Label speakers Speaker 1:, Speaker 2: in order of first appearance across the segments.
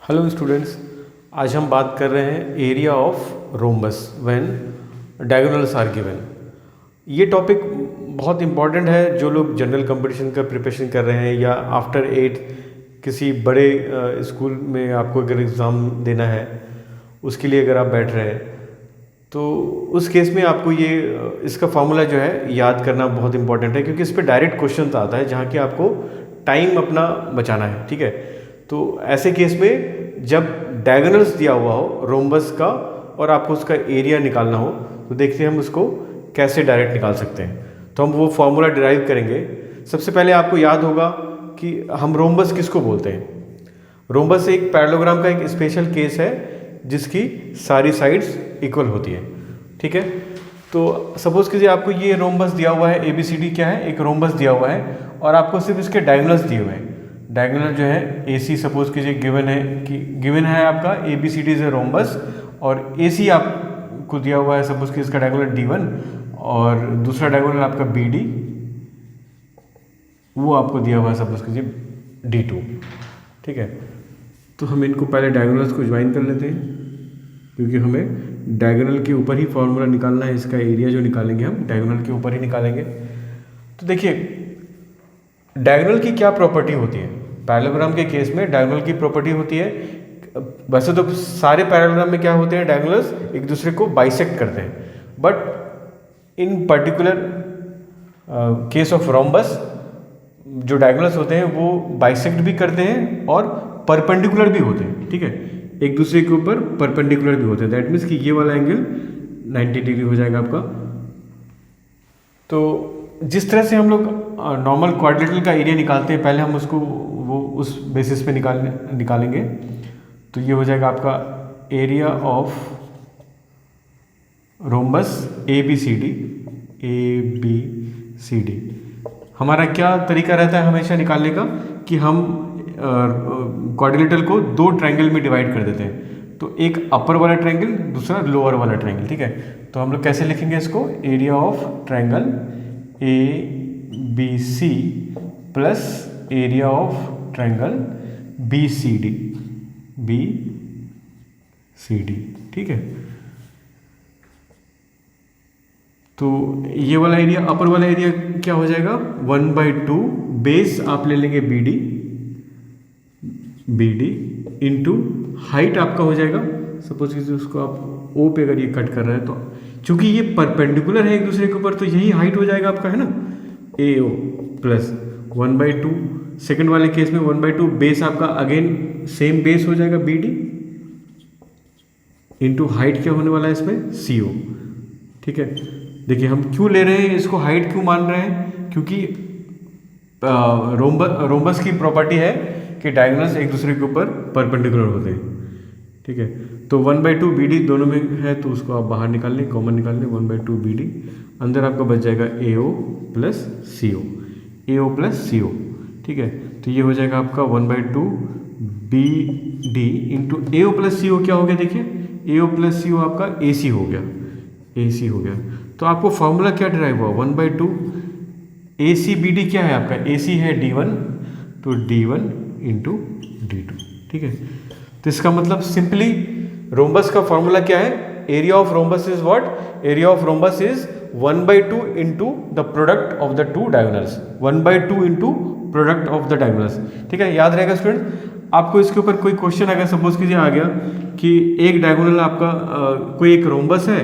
Speaker 1: Hello students. आज हम बात कर रहे हैं area of rhombus when diagonals are given. ये टॉपिक बहुत इम्पॉर्टेंट है। जो लोग जनरल कंपटीशन का प्रिपरेशन कर रहे हैं या आफ्टर 8 किसी बड़े स्कूल में आपको अगर एग्ज़ाम देना है, उसके लिए अगर आप बैठ रहे हैं तो उस केस में आपको ये इसका फॉर्मूला जो है याद करना बहुत इंपॉर्टेंट है, क्योंकि इस पर डायरेक्ट क्वेश्चन आता है जहाँ कि आपको टाइम अपना बचाना है। ठीक है, तो ऐसे केस में जब डायगोनल्स दिया हुआ हो रोम्बस का और आपको उसका एरिया निकालना हो, तो देखते हैं हम उसको कैसे डायरेक्ट निकाल सकते हैं। तो हम वो फॉर्मूला डिराइव करेंगे। सबसे पहले आपको याद होगा कि हम रोम्बस किसको बोलते हैं। रोम्बस एक पैरेललोग्राम का एक स्पेशल केस है जिसकी सारी साइड्स इक्वल होती है। ठीक है, तो सपोज कीजिए आपको ये रोम्बस दिया हुआ है, ABCD क्या है, एक रोम्बस दिया हुआ है और आपको सिर्फ इसके डायगोनल्स दिए हुए हैं। डायगोनल जो है AC सपोज कीजिए गिवन है कि गिवन है आपका ABCD इज ए रोम्बस, और AC आपको दिया हुआ है सपोज कि इसका डायगोनल D1 और दूसरा डायगोनल आपका BD वो आपको दिया हुआ है सपोज कीजिए D2। ठीक है, तो हम इनको पहले डायगोनल्स को ज्वाइन कर लेते हैं, क्योंकि हमें डायगोनल के ऊपर ही फॉर्मूला निकालना है। इसका एरिया जो निकालेंगे हम डायगोनल के ऊपर ही निकालेंगे। तो देखिए डायगोनल की क्या प्रॉपर्टी होती है। पैरेललोग्राम के केस में डायगोनल की प्रॉपर्टी होती है, वैसे तो सारे पैरेललोग्राम में क्या होते हैं, डायगोनल्स एक दूसरे को बाइसेक्ट करते हैं, but in particular case of rhombus जो डायगोनल्स होते हैं वो बाइसेक्ट भी करते हैं और परपेंडिकुलर भी होते हैं। ठीक है, एक दूसरे के ऊपर परपेंडिकुलर भी होते हैं। दैट मीन्स कि ये वाला एंगल 90 डिग्री हो जाएगा आपका। तो जिस तरह से हम लोग नॉर्मल क्वाड्रिलेटरल का एरिया निकालते हैं, पहले हम उसको वो उस बेसिस पे निकालेंगे। तो ये हो जाएगा आपका एरिया ऑफ रोम्बस ABCD। हमारा क्या तरीका रहता है हमेशा निकालने का कि हम क्वाड्रिलेटरल को दो ट्रायंगल में डिवाइड कर देते हैं। तो एक अपर वाला ट्रायंगल, दूसरा लोअर वाला ट्रायंगल। ठीक है, तो हम लोग कैसे लिखेंगे इसको, area of triangle ABC plus area of triangle BCD। ठीक है, तो ये वाला एरिया, अपर वाला एरिया क्या हो जाएगा, 1/2 बेस आप ले लेंगे BD इंटू हाइट आपका हो जाएगा। सपोज कि उसको आप O पे अगर ये कट कर रहे हैं तो चूंकि ये परपेंडिकुलर है एक दूसरे के ऊपर, तो यही हाइट हो जाएगा आपका, है ना, AO प्लस 1/2। सेकंड वाले केस में 1/2 बेस आपका अगेन सेम बेस हो जाएगा BD इंटू हाइट क्या होने वाला है इसमें, CO। ठीक है, देखिए हम क्यों ले रहे हैं इसको, हाइट क्यों मान रहे हैं, क्योंकि रोम्बस की प्रॉपर्टी है कि डायगोनल्स एक दूसरे के ऊपर परपेंडिकुलर होते हैं। ठीक है, तो 1/2 BD दोनों में है तो उसको आप बाहर निकाल लें, कॉमन निकाल लें। 1/2 BD अंदर आपका बच जाएगा AO प्लस CO। ठीक है, तो ये हो जाएगा आपका 1/2 BD into AO plus CO क्या हो गया, देखिए AO प्लस CO आपका AC हो गया। तो आपको फॉर्मूला क्या डिराइव हुआ, 1/2 ACBD क्या है आपका, AC है D1, तो D1 इंटू D2। ठीक है, तो इसका मतलब सिंपली रोम्बस का फॉर्मूला क्या है, area of rhombus is what, area of rhombus is 1/2 into the product of the two diagonals, 1/2 into product of the diagonals. ठीक है, याद रहेगा स्टूडेंट। आपको इसके ऊपर कोई क्वेश्चन अगर सपोज कीजिए आ गया कि एक डायगोनल आपका कोई एक रोम्बस है,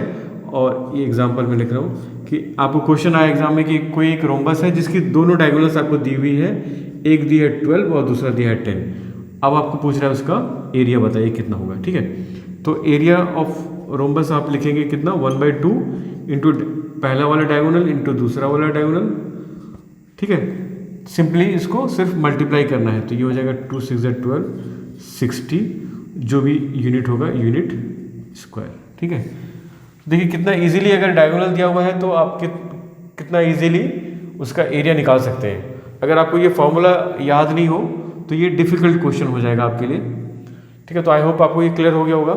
Speaker 1: और ये एग्जांपल में लिख रहा हूँ कि आपको क्वेश्चन आया एग्जाम में कि कोई एक रोम्बस है जिसकी दोनों डायगोनल्स आपको दी हुई है, एक दी है 12 और दूसरा दिया है 10। अब आपको पूछ रहा है उसका एरिया बताइए कितना होगा। ठीक है, तो एरिया ऑफ रोम्बस आप लिखेंगे कितना, 1/2 इंटू पहला वाला डायगोनल इंटू दूसरा वाला डायगोनल। ठीक है, सिंपली इसको सिर्फ मल्टीप्लाई करना है, तो ये हो जाएगा 2 6 12 60, जो भी यूनिट होगा यूनिट स्क्वायर। ठीक है, देखिए कितना इजीली अगर डायगोनल दिया हुआ है तो आप कितना इजीली उसका एरिया निकाल सकते हैं। अगर आपको ये फॉर्मूला याद नहीं हो तो ये डिफिकल्ट क्वेश्चन हो जाएगा आपके लिए। ठीक है, तो आई होप आपको ये क्लियर हो गया होगा।